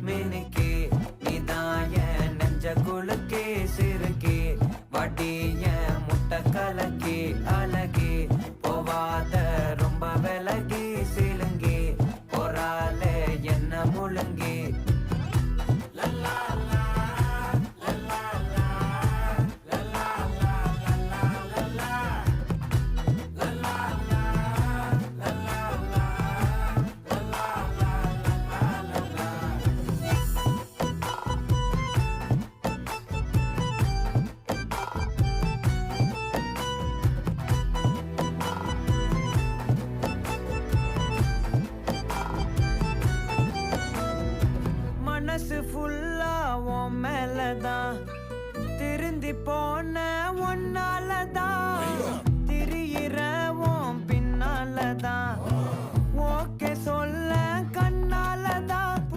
மினுக்கே நீதான் என் நெஞ்ச குலுக்கே சிறுக்கே வட்டி என் முட்டை கலக்கே அழகே போவாத ரொம்ப விலகி சிலுங்கி போறாலே என்ன முழுங்கி மனசு ஃபுல்லா உன் மேலதான் திருந்தி போன ஒன்னாலதான் திரியிற உன் பின்னாலதான் ஓகே சொல்